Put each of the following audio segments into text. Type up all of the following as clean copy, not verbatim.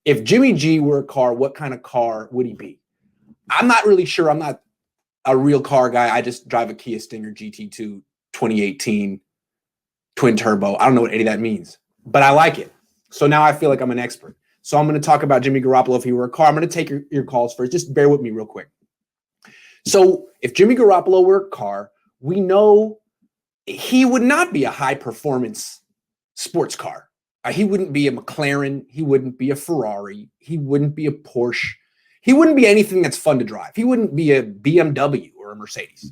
if Jimmy G were a car, what kind of car would he be? I'm not really sure. I'm not a real car guy. I just drive a Kia Stinger GT2 2018 twin turbo. I don't know what any of that means, but I like it. So now I feel like I'm an expert. So I'm going to talk about Jimmy Garoppolo if he were a car. I'm going to take your calls first. Just bear with me real quick. So if Jimmy Garoppolo were a car, we know he would not be a high-performance sports car. He wouldn't be a McLaren. He wouldn't be a Ferrari. He wouldn't be a Porsche. He wouldn't be anything that's fun to drive. He wouldn't be a BMW or a Mercedes.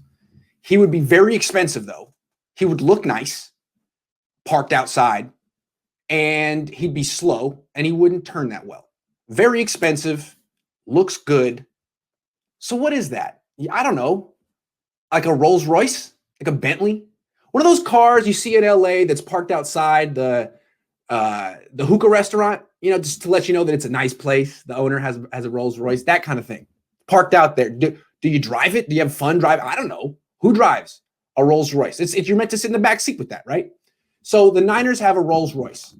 He would be very expensive, though. He would look nice, parked outside, and he'd be slow, and he wouldn't turn that well. Very expensive, looks good. So what is that? I don't know. Like a Rolls Royce? Like a Bentley? One of those cars you see in LA that's parked outside the hookah restaurant, just to let you know that it's a nice place. The owner has a Rolls Royce, that kind of thing. Parked out there. Do you drive it? Do you have fun driving? I don't know. Who drives a Rolls Royce? You're meant to sit in the back seat with that, right? So the Niners have a Rolls Royce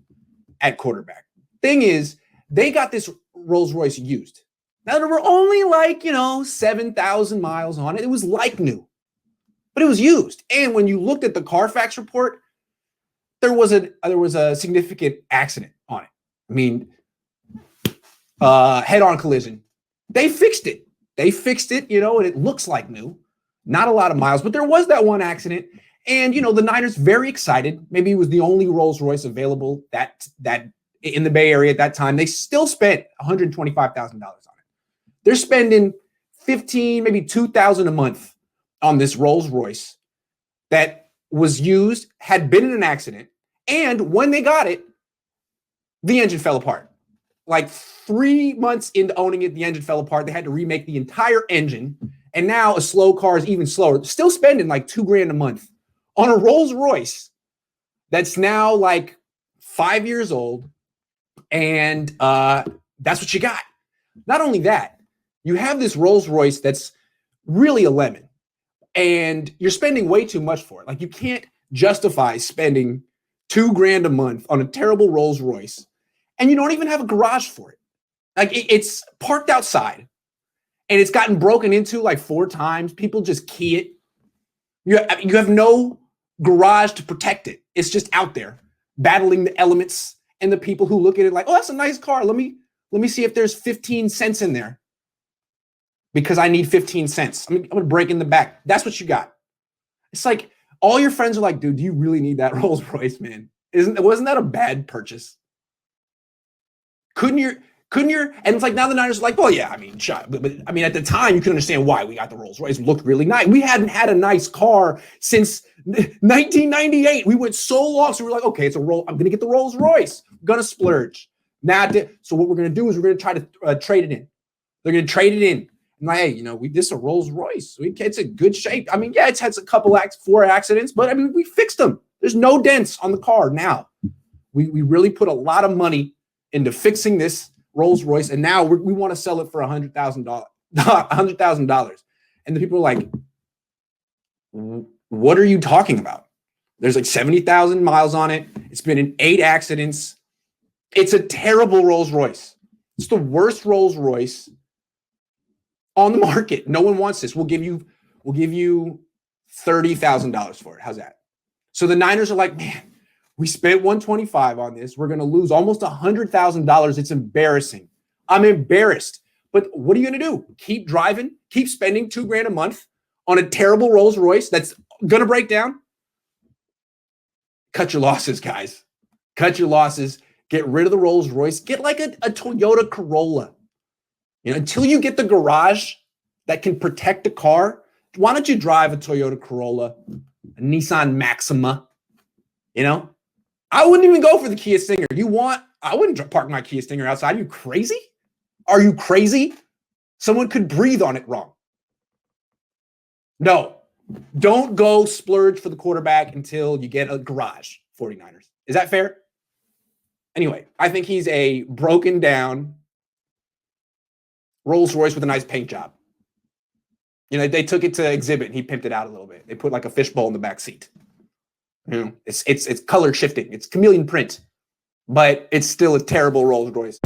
at quarterback. Thing is, they got this Rolls Royce used. Now, there were only 7,000 miles on it. It was like new, but it was used. And when you looked at the Carfax report, there was a significant accident on it. I mean, head-on collision. They fixed it. And it looks like new. Not a lot of miles, but there was that one accident. And, the Niners very excited. Maybe it was the only Rolls Royce available that in the Bay Area at that time. They still spent $125,000 on it. They're spending $15,000, maybe $2,000 a month on this Rolls Royce that was used, had been in an accident, and when they got it, the engine fell apart. Like 3 months into owning it, the engine fell apart. They had to remake the entire engine, and now a slow car is even slower. Still spending like $2,000 a month on a Rolls Royce that's now like 5 years old, and that's what you got. Not only that, you have this Rolls Royce that's really a lemon, and you're spending way too much for it. Like, you can't justify spending $2,000 a month on a terrible Rolls Royce, and you don't even have a garage for it. Like, it's parked outside, and it's gotten broken into like 4 times. People just key it. You have no garage to protect it. It's just out there battling the elements and the people who look at it like, oh, that's a nice car. Let me see if there's 15 cents in there, because I need 15 cents. I'm going to break in the back. That's what you got. It's like all your friends are like, dude, do you really need that Rolls Royce, man? Wasn't that a bad purchase? Couldn't you? And it's like now the Niners are like, well, yeah, but at the time you can understand why we got the Rolls Royce. It looked really nice. We hadn't had a nice car since 1998. We went so long, so we were like, okay, I'm going to get the Rolls Royce. I'm going to splurge. So what we're going to do is we're going to try to trade it in. They're going to trade it in. I'm like, hey, this is a Rolls Royce. It's in good shape. Yeah, it's had a couple 4 accidents, but we fixed them. There's no dents on the car now. We really put a lot of money into fixing this Rolls Royce, and now we want to sell it for $100,000. And the people are like, what are you talking about? There's like 70,000 miles on it. It's been in 8 accidents. It's a terrible Rolls Royce. It's the worst Rolls Royce on the market. No one wants this. We'll give you $30,000 for it. How's that? So the Niners are like, man, we spent $125 on this. We're going to lose almost $100,000. It's embarrassing. I'm embarrassed. But what are you going to do? Keep driving? Keep spending $2,000 a month on a terrible Rolls Royce that's going to break down? Cut your losses, guys. Cut your losses. Get rid of the Rolls Royce. Get like a Toyota Corolla. Until you get the garage that can protect the car, why don't you drive a Toyota Corolla, a Nissan Maxima? I wouldn't even go for the Kia Stinger. I wouldn't park my Kia Stinger outside. Are you crazy? Are you crazy? Someone could breathe on it wrong. No, don't go splurge for the quarterback until you get a garage, 49ers. Is that fair? Anyway, I think he's a broken down Rolls Royce with a nice paint job. They took it to exhibit and he pimped it out a little bit. They put like a fishbowl in the back seat. It's color shifting. It's chameleon print, but it's still a terrible Rolls Royce.